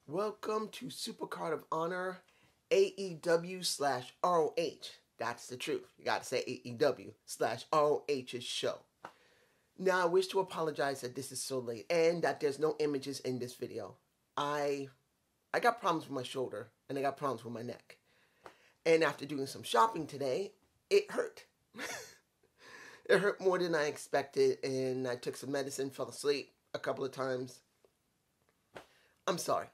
Welcome to Supercard of Honor, AEW/ROH. That's the truth. You gotta say AEW/ROH's show. Now, I wish to apologize that this is so late and that there's no images in this video. I got problems with my shoulder and I got problems with my neck. And after doing some shopping today, it hurt. It hurt more than I expected, and I took some medicine, fell asleep a couple of times. I'm sorry.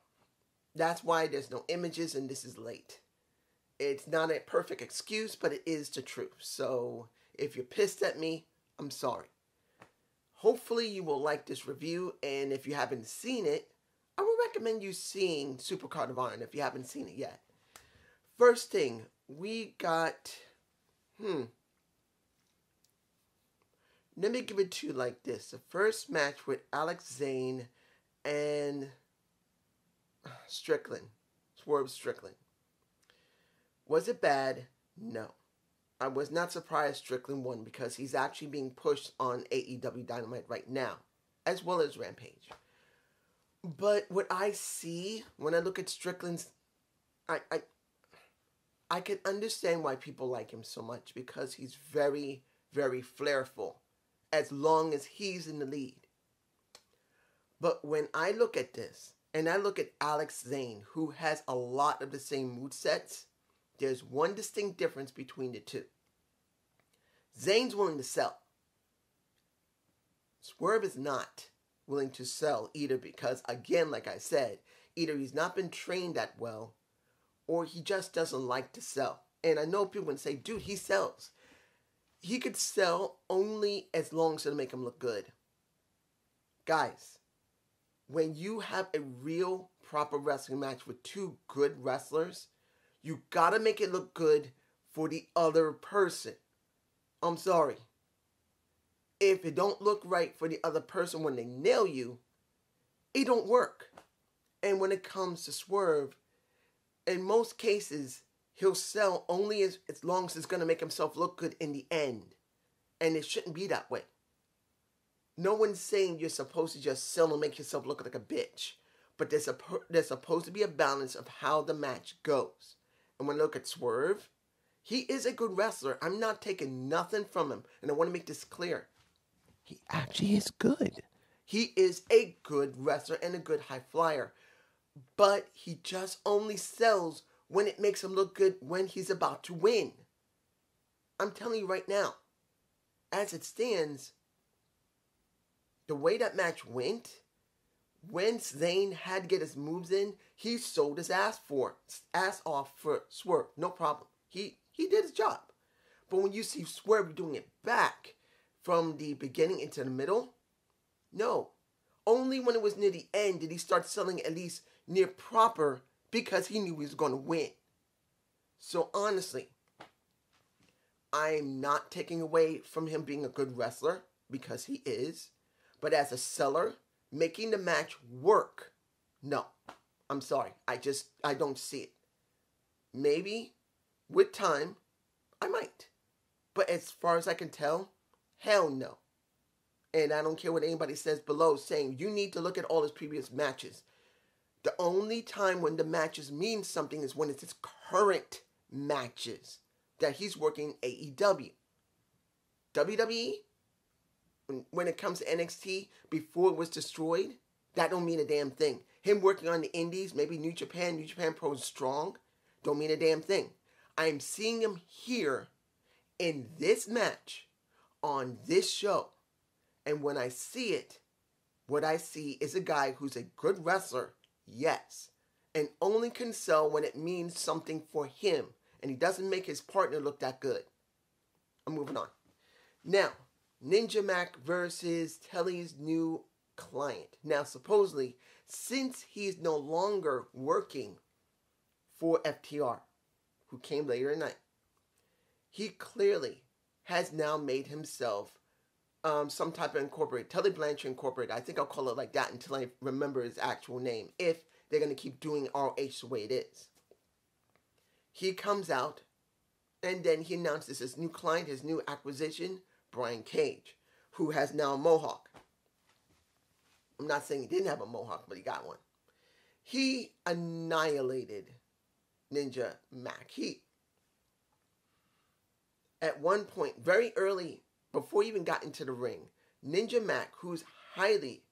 That's why there's no images and this is late. It's not a perfect excuse, but it is the truth. So if you're pissed at me, I'm sorry. Hopefully you will like this review, and if you haven't seen it, I would recommend you seeing Supercard of Honor if you haven't seen it yet. First thing, we got... Let me give it to you like this. The first match with Zane and Strickland. Strickland. Was it bad? No. I was not surprised Strickland won because he's actually being pushed on AEW Dynamite right now, as well as Rampage. But what I see when I look at Strickland's, I can understand why people like him so much, because he's very, very flairful, as long as he's in the lead. But when I look at this, and I look at Zane, who has a lot of the same movesets, there's one distinct difference between the two. Zane's willing to sell. Swerve is not willing to sell either because, again, like I said, either he's not been trained that well or he just doesn't like to sell. And I know people can say, dude, he sells. He could sell only as long as it'll make him look good. Guys, when you have a real proper wrestling match with two good wrestlers, you gotta make it look good for the other person. I'm sorry. If it don't look right for the other person when they nail you, it don't work. And when it comes to Swerve, in most cases, he'll sell only as long as it's going to make himself look good in the end. And it shouldn't be that way. No one's saying you're supposed to just sell and make yourself look like a bitch. But there's supposed to be a balance of how the match goes. And when I look at Swerve, he is a good wrestler. I'm not taking nothing from him. And I want to make this clear. He actually is good. He is a good wrestler and a good high flyer. But he just only sells when it makes him look good when he's about to win. I'm telling you right now, as it stands, the way that match went, when Zane had to get his moves in, he sold his ass off for Swerve. No problem. He did his job. But when you see Swerve doing it back from the beginning into the middle, no. Only when it was near the end did he start selling at least near proper, because he knew he was going to win. So honestly, I'm not taking away from him being a good wrestler, because he is. But as a seller, making the match work, no. I'm sorry. I don't see it. Maybe with time, I might. But as far as I can tell, hell no. And I don't care what anybody says below saying you need to look at all his previous matches. The only time when the matches mean something is when it's his current matches that he's working AEW. WWE, when it comes to NXT, before it was destroyed, that don't mean a damn thing. Him working on the indies, maybe New Japan Pro is strong, don't mean a damn thing. I'm seeing him here in this match on this show. And when I see it, what I see is a guy who's a good wrestler, yes, and only can sell when it means something for him, and he doesn't make his partner look that good. I'm moving on. Now, Ninja Mac versus Telly's new client. Now, supposedly, since he's no longer working for FTR, who came later at night, he clearly has now made himself some type of incorporated, Telly Blanchard Incorporated. I think I'll call it like that until I remember his actual name, if they're going to keep doing ROH the way it is. He comes out, and then he announces his new client, his new acquisition, Brian Cage, who has now a mohawk. I'm not saying he didn't have a mohawk, but he got one. He annihilated Ninja Mac. At one point, very early, before he even got into the ring, Ninja Mac, who's highly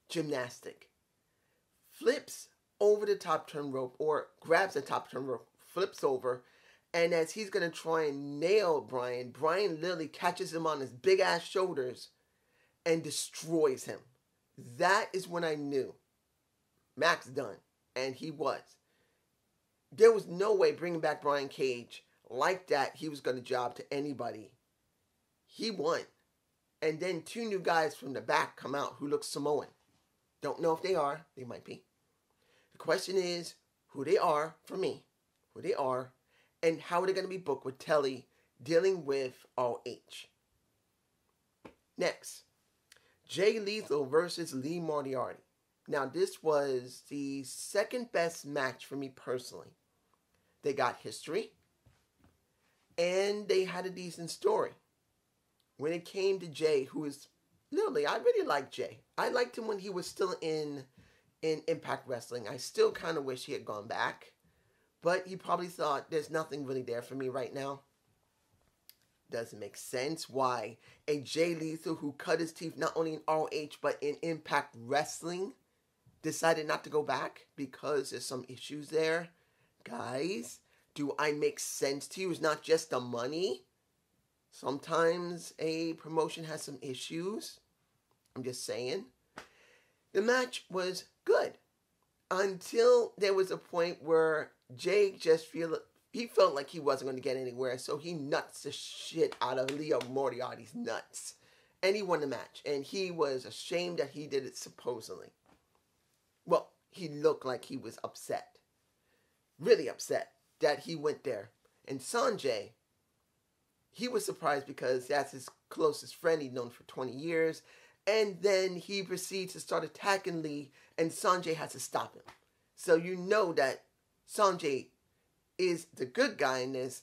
gymnastic, flips over the top turn rope, or grabs the top turn rope, flips over, and as he's going to try and nail Brian literally catches him on his big ass shoulders and destroys him. That is when I knew Mac's done, and he was. There was no way bringing back Brian Cage like that he was going to job to anybody. He won. And then two new guys from the back come out who look Samoan. Don't know if they are. They might be. The question is who they are for me. Who they are. And how are they going to be booked with Telly dealing with ROH. Next. Jay Lethal versus Lee Moriarty. Now this was the second best match for me personally. They got history. And they had a decent story. When it came to Jay, who is literally, I really liked Jay. I liked him when he was still in Impact Wrestling. I still kind of wish he had gone back. But he probably thought, there's nothing really there for me right now. Doesn't make sense why a Jay Lethal who cut his teeth not only in ROH but in Impact Wrestling decided not to go back because there's some issues there. Guys, do I make sense to you? It's not just the money. Sometimes a promotion has some issues. I'm just saying. The match was good until there was a point where Jay just felt like he wasn't going to get anywhere, so he nuts the shit out of Leo Moriarty's nuts. And he won the match. And he was ashamed that he did it supposedly. Well, he looked like he was upset. Really upset that he went there. And Sanjay, he was surprised because that's his closest friend he'd known for 20 years. And then he proceeds to start attacking Lee, and Sanjay has to stop him. So you know that Sanjay is the good guy in this.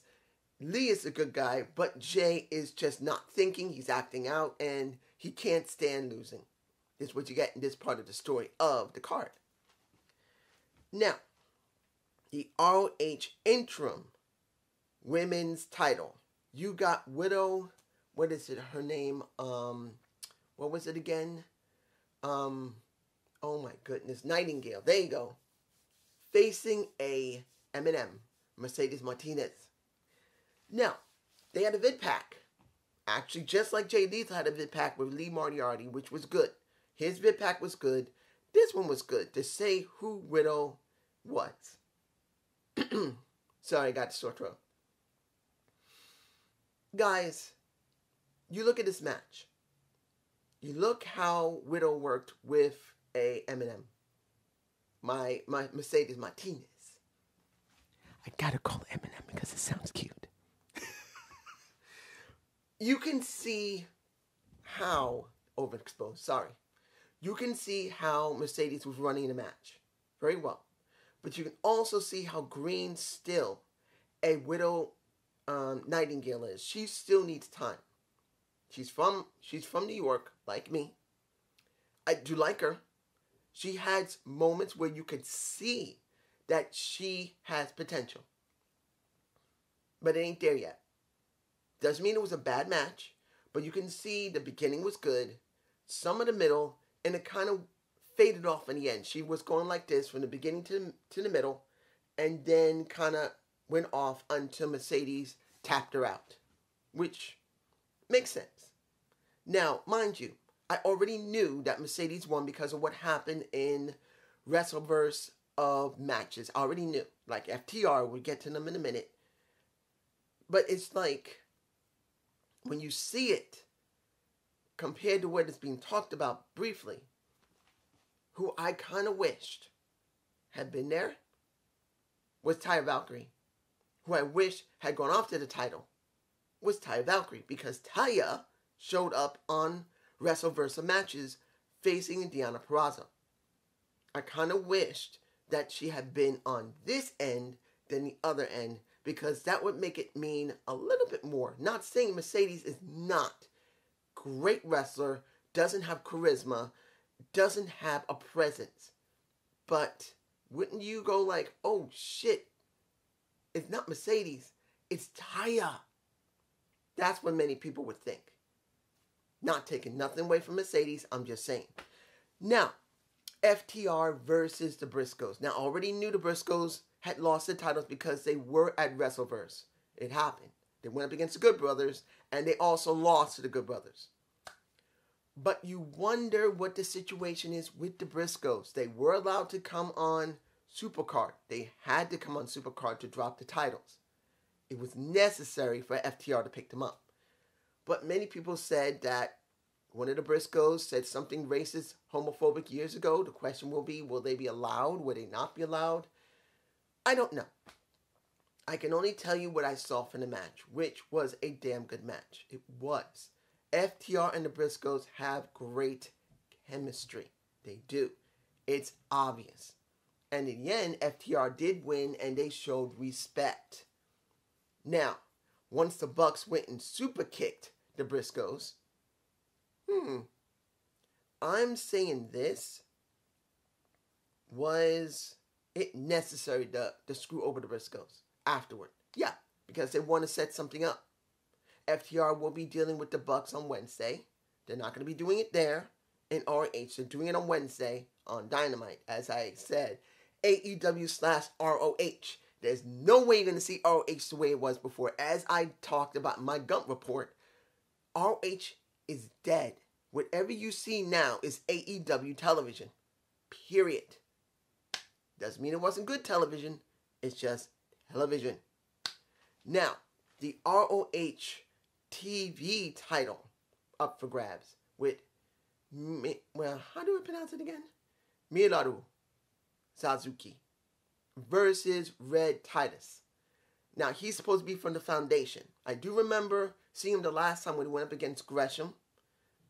Lee is the good guy, but Jay is just not thinking. He's acting out, and he can't stand losing. This is what you get in this part of the story of the card. Now, the ROH interim women's title. You got Widow, what is it, her name, what was it again? Oh my goodness, Nightingale, there you go. Facing a M&M, Mercedes Martinez. Now, they had a vid pack. Actually, just like Jay Lethal had a vid pack with Lee Moriarty, which was good. His vid pack was good. This one was good, to say who Widow was. Sorry, I got the sore throat. Guys, you look at this match. You look how Widow worked with a M&M. My Mercedes Martinez. I gotta call M&M because it sounds cute. You can see how, overexposed, sorry. You can see how Mercedes was running the match very well. But you can also see how green still a Widow Nightingale is. She still needs time. She's from New York, like me. I do like her. She has moments where you could see that she has potential. But it ain't there yet. Doesn't mean it was a bad match, but you can see the beginning was good, some of the middle, and it kind of faded off in the end. She was going like this from the beginning to the middle, and then kind of went off until Mercedes tapped her out, which makes sense. Now, mind you, I already knew that Mercedes won because of what happened in Wrestleverse of matches. I already knew. Like FTR, we'll get to them in a minute. But it's like, when you see it, compared to what is being talked about briefly, who I kind of wished had been there was Taya Valkyrie. Who I wish had gone off to the title was Taya Valkyrie, because Taya showed up on Wrestleverse matches facing Deonna Purrazzo. I kind of wished that she had been on this end than the other end, because that would make it mean a little bit more. Not saying Mercedes is not great wrestler, doesn't have charisma, doesn't have a presence. But wouldn't you go like, oh shit, it's not Mercedes, it's Taya. That's what many people would think. Not taking nothing away from Mercedes, I'm just saying. Now, FTR versus the Briscoes. Now, I already knew the Briscoes had lost the titles because they were at WrestleVerse. It happened. They went up against the Good Brothers, and they also lost to the Good Brothers. But you wonder what the situation is with the Briscoes. They were allowed to come on Supercard. They had to come on Supercard to drop the titles. It was necessary for FTR to pick them up. But many people said that one of the Briscoes said something racist, homophobic years ago. The question will be, will they be allowed? Will they not be allowed? I don't know. I can only tell you what I saw from the match, which was a damn good match. It was. FTR and the Briscoes have great chemistry. They do. It's obvious. And in the end, FTR did win and they showed respect. Now, once the Bucks went and super kicked the Briscoes, I'm saying this, was it necessary to screw over the Briscoes afterward? Yeah, because they want to set something up. FTR will be dealing with the Bucks on Wednesday. They're not going to be doing it there in ROH. They're doing it on Wednesday on Dynamite. As I said, AEW/ROH. There's no way you're going to see ROH the way it was before. As I talked about in my Gump report, ROH is dead. Whatever you see now is AEW television. Period. Doesn't mean it wasn't good television. It's just television. Now, the ROH TV title up for grabs with, how do I pronounce it again? Minoru Suzuki versus Red Titus. Now, he's supposed to be from the Foundation. I do remember seeing him the last time when he went up against Gresham.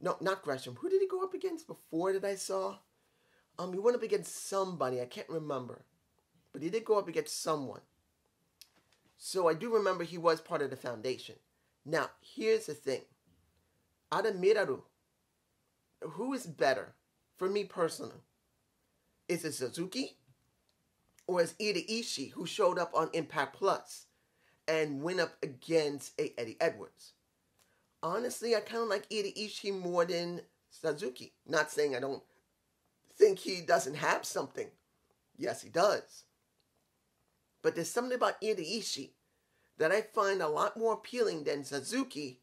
No, not Gresham. Who did he go up against before that I saw? He went up against somebody. I can't remember. But he did go up against someone. So I do remember he was part of the Foundation. Now, here's the thing. Out of Minoru, who is better for me personally? Is it Suzuki? Or is it Ishii, who showed up on Impact Plus and went up against Eddie Edwards? Honestly, I kind of like Ishii more than Suzuki. Not saying I don't think he doesn't have something. Yes, he does. But there's something about Ishii that I find a lot more appealing than Suzuki.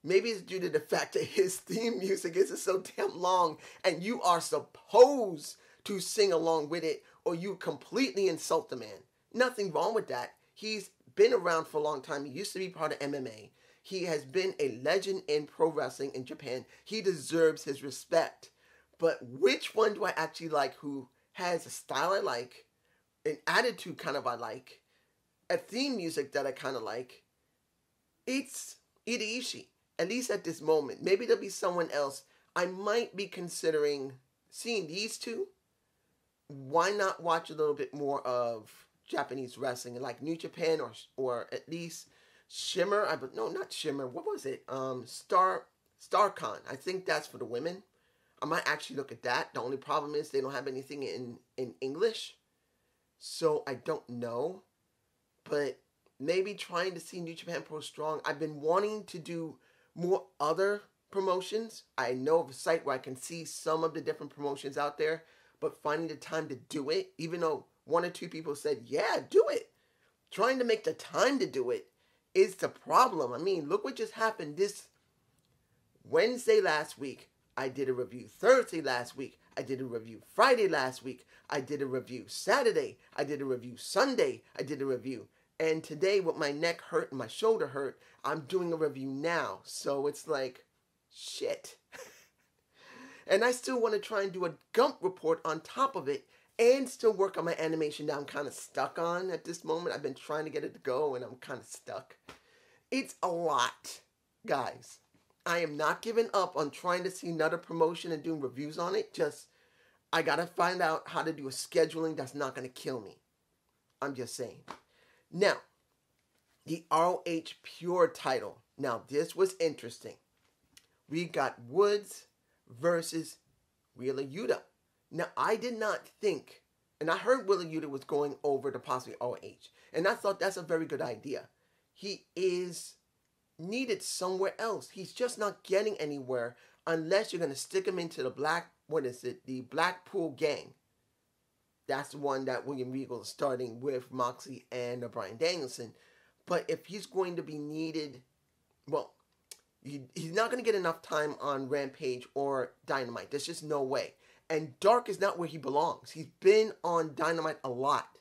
Maybe it's due to the fact that his theme music is so damn long and you are supposed to sing along with it or you completely insult the man. Nothing wrong with that. He's been around for a long time. He used to be part of MMA. He has been a legend in pro wrestling in Japan. He deserves his respect. But which one do I actually like who has a style I like, an attitude kind of I like, a theme music that I kind of like? It's Ishii, at least at this moment. Maybe there'll be someone else. I might be considering seeing these two. Why not watch a little bit more of Japanese wrestling, like New Japan or at least Shimmer? No, not Shimmer. What was it? StarCon. I think that's for the women. I might actually look at that. The only problem is they don't have anything in English. So I don't know. But maybe trying to see New Japan Pro Strong. I've been wanting to do more other promotions. I know of a site where I can see some of the different promotions out there. But finding the time to do it, even though one or two people said, yeah, do it. Trying to make the time to do it is the problem. I mean, look what just happened this Wednesday last week. I did a review Thursday last week. I did a review Friday last week. I did a review Saturday. I did a review Sunday. I did a review. And today, with my neck hurt and my shoulder hurt, I'm doing a review now. So it's like, shit. And I still want to try and do a Gump report on top of it and still work on my animation that I'm kind of stuck on at this moment. I've been trying to get it to go and I'm kind of stuck. It's a lot, guys. I am not giving up on trying to see another promotion and doing reviews on it. Just, I got to find out how to do a scheduling that's not going to kill me. I'm just saying. Now, the ROH Pure title. Now, this was interesting. We got Woods versus Wheeler Yuta. Now, I did not think And I heard Wheeler Yuta was going over to possibly ROH. And I thought that's a very good idea. He is needed somewhere else. He's just not getting anywhere unless you're going to stick him into the the Blackpool Gang. That's the one that William Regal is starting with Moxley and Bryan Danielson. But if he's going to be needed, well, he's not going to get enough time on Rampage or Dynamite. There's just no way. And Dark is not where he belongs. He's been on Dynamite a lot.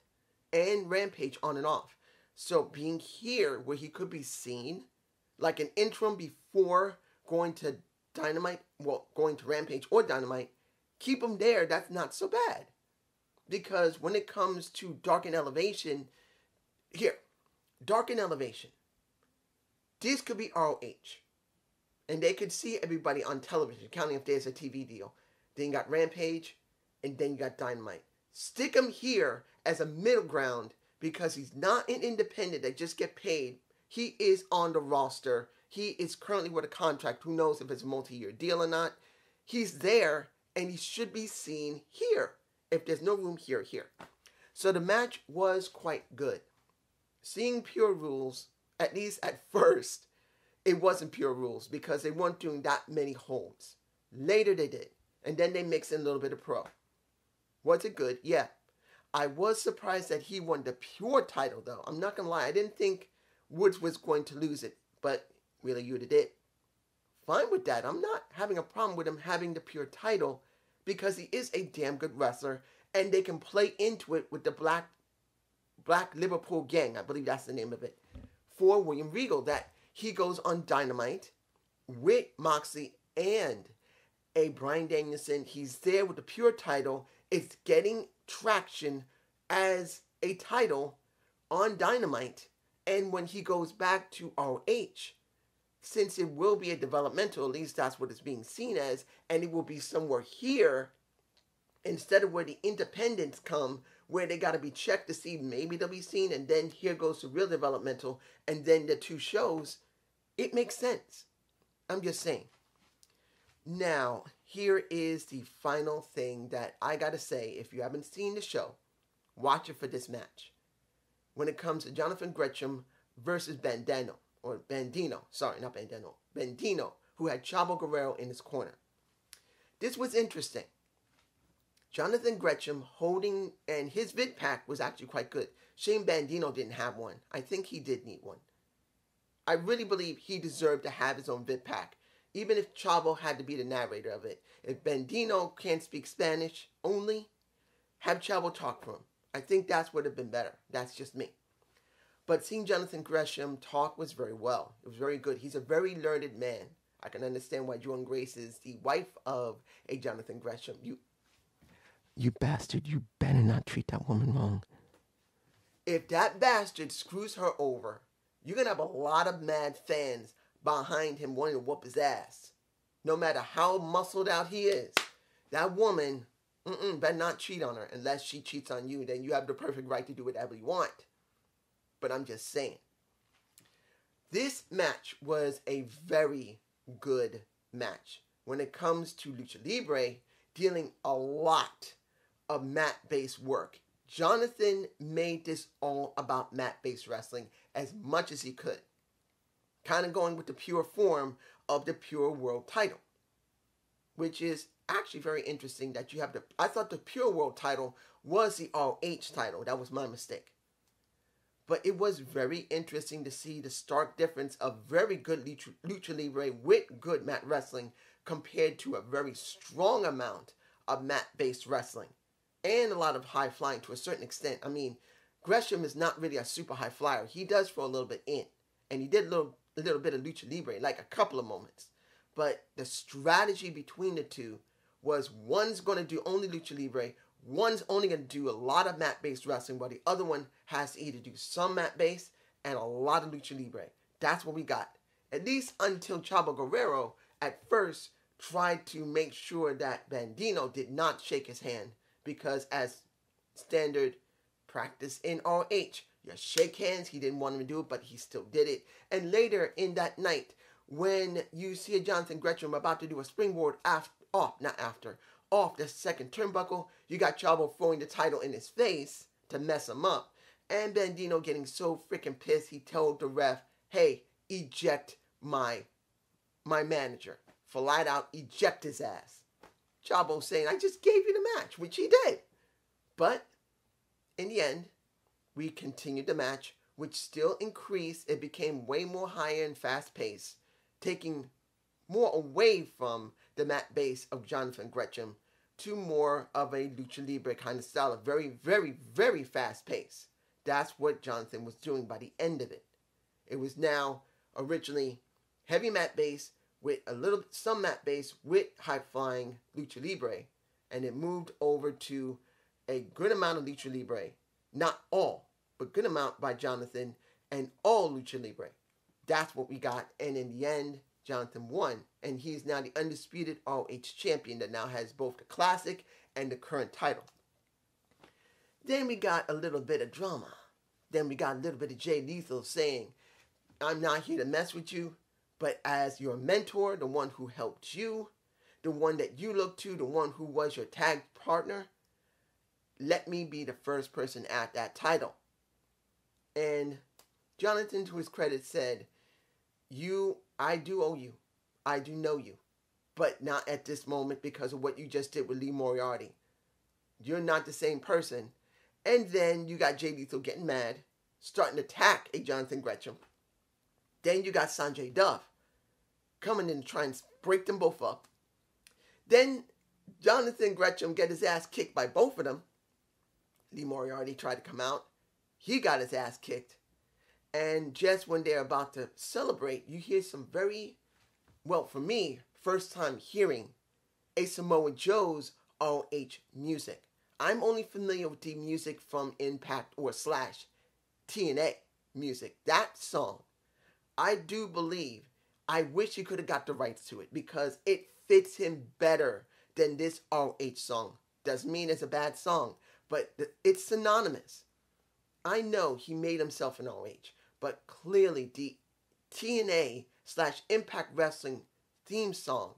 And Rampage on and off. So being here where he could be seen, like an interim before going to Dynamite, well, going to Rampage or Dynamite, keep him there. That's not so bad. Because when it comes to Dark and Elevation, Dark and Elevation, this could be ROH. And they could see everybody on television, counting if there's a TV deal. Then you got Rampage, and then you got Dynamite. Stick him here as a middle ground because he's not an independent that just get paid. He is on the roster. He is currently with a contract. Who knows if it's a multi-year deal or not. He's there, and he should be seen here. If there's no room here. So the match was quite good. Seeing Pure Rules, at least at first, it wasn't Pure Rules because they weren't doing that many holds. Later they did. And then they mixed in a little bit of Pro. Was it good? Yeah. I was surprised that he won the Pure title, though. I'm not going to lie. I didn't think Woods was going to lose it. But Wheeler Yuta did. Fine with that. I'm not having a problem with him having the Pure title because he is a damn good wrestler. And they can play into it with the Black Liverpool Gang. I believe that's the name of it. For William Regal. That he goes on Dynamite with Moxley and a Bryan Danielson. He's there with the Pure title. It's getting traction as a title on Dynamite. And when he goes back to ROH, since it will be a developmental, at least that's what it's being seen as, and it will be somewhere here instead of where the independents come, where they got to be checked to see maybe they'll be seen, and then here goes the real developmental, and then the two shows, it makes sense. I'm just saying. Now, here is the final thing that I got to say. If you haven't seen the show, watch it for this match. When it comes to Jonathan Gresham versus Bandino, who had Chavo Guerrero in his corner. This was interesting. Jonathan Gresham holding, and his vid pack was actually quite good. Shane Bandino didn't have one. I think he did need one. I really believe he deserved to have his own vid pack, even if Chavo had to be the narrator of it. If Bandino can't speak Spanish only, have Chavo talk for him. I think that would have been better. That's just me. But seeing Jonathan Gresham talk was very well. It was very good. He's a very learned man. I can understand why Jordynne Grace is the wife of a Jonathan Gresham. You bastard, you better not treat that woman wrong. If that bastard screws her over, you're going to have a lot of mad fans behind him wanting to whoop his ass. No matter how muscled out he is. That woman, better not cheat on her. Unless she cheats on you, then you have the perfect right to do whatever you want. But I'm just saying. This match was a very good match. When it comes to Lucha Libre, dealing a lot of mat-based work. Jonathan made this all about mat-based wrestling as much as he could. Kind of going with the pure form of the Pure World title. Which is actually very interesting that you have I thought the Pure World title was the ROH title. That was my mistake. But it was very interesting to see the stark difference of very good Lucha Libre with good mat wrestling compared to a very strong amount of mat-based wrestling. And a lot of high flying to a certain extent. I mean, Gresham is not really a super high flyer. He does throw a little bit in. And he did a little bit of Lucha Libre, like a couple of moments. But the strategy between the two was one's going to do only Lucha Libre, one's only going to do a lot of mat-based wrestling, while the other one has to either do some mat-based and a lot of Lucha Libre. That's what we got. At least until Chavo Guerrero, at first, tried to make sure that Bandino did not shake his hand. Because as standard practice in ROH, you shake hands. He didn't want him to do it, but he still did it. And later in that night, when you see a Jonathan Gresham about to do a springboard off the second turnbuckle. You got Chavo throwing the title in his face to mess him up. And Bandito getting so freaking pissed, he told the ref, hey, eject my manager. Flat out eject his ass. Chavo saying, I just gave you the match, which he did. But in the end, we continued the match, which still increased. It became way more higher and fast-paced, taking more away from the mat base of Jonathan Gresham to more of a lucha libre kind of style, of very, very, very fast-paced. That's what Jonathan was doing by the end of it. It was now originally heavy mat base with some mat base with high-flying lucha libre, and it moved over to a good amount of lucha libre, not all, but good amount by Jonathan, and all lucha libre. That's what we got, and in the end, Jonathan won, and he's now the undisputed ROH champion that now has both the classic and the current title. Then we got a little bit of drama. Then we got a little bit of Jay Lethal saying, I'm not here to mess with you, but as your mentor, the one who helped you, the one that you looked to, the one who was your tag partner, let me be the first person at that title. And Jonathan, to his credit, said, I do owe you. I do know you. But not at this moment because of what you just did with Lee Moriarty. You're not the same person. And then you got Jay Lethal getting mad, starting to attack a Jonathan Gresham. Then you got Sanjay Duff coming in to try and break them both up. Then Jonathan Gresham get his ass kicked by both of them. Lee Moriarty tried to come out. He got his ass kicked. And just when they're about to celebrate, you hear some very, well, for me, first time hearing a Samoa Joe's ROH music. I'm only familiar with the music from Impact or / TNA music. That song, I do believe, I wish he could have got the rights to it because it fits him better than this ROH song. Doesn't mean it's a bad song, but it's synonymous. I know he made himself an ROH, but clearly the TNA / Impact Wrestling theme song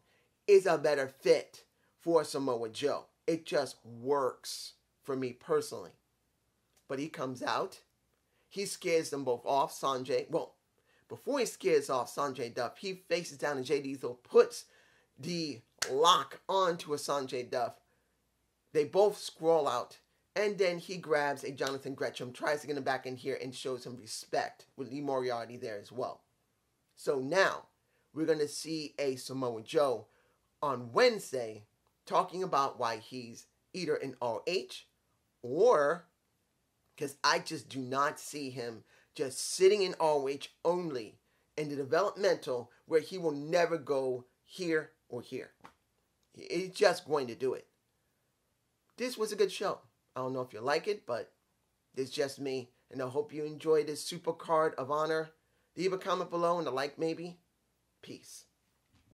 is a better fit for Samoa Joe. It just works for me personally. But he comes out. He scares them both off. Sanjay, well, before he scares off Sanjay Duff, he faces down and Jay Lethal puts the lock onto a Sanjay Duff. They both scroll out. And then he grabs a Jonathan Gresham, tries to get him back in here, and shows him respect with Lee Moriarty there as well. So now, we're going to see a Samoa Joe on Wednesday talking about why he's either in ROH or, because I just do not see him just sitting in ROH only in the developmental where he will never go here or here. He's just going to do it. This was a good show. I don't know if you like it, but it's just me. And I hope you enjoy this Supercard of Honor. Leave a comment below and a like maybe. Peace.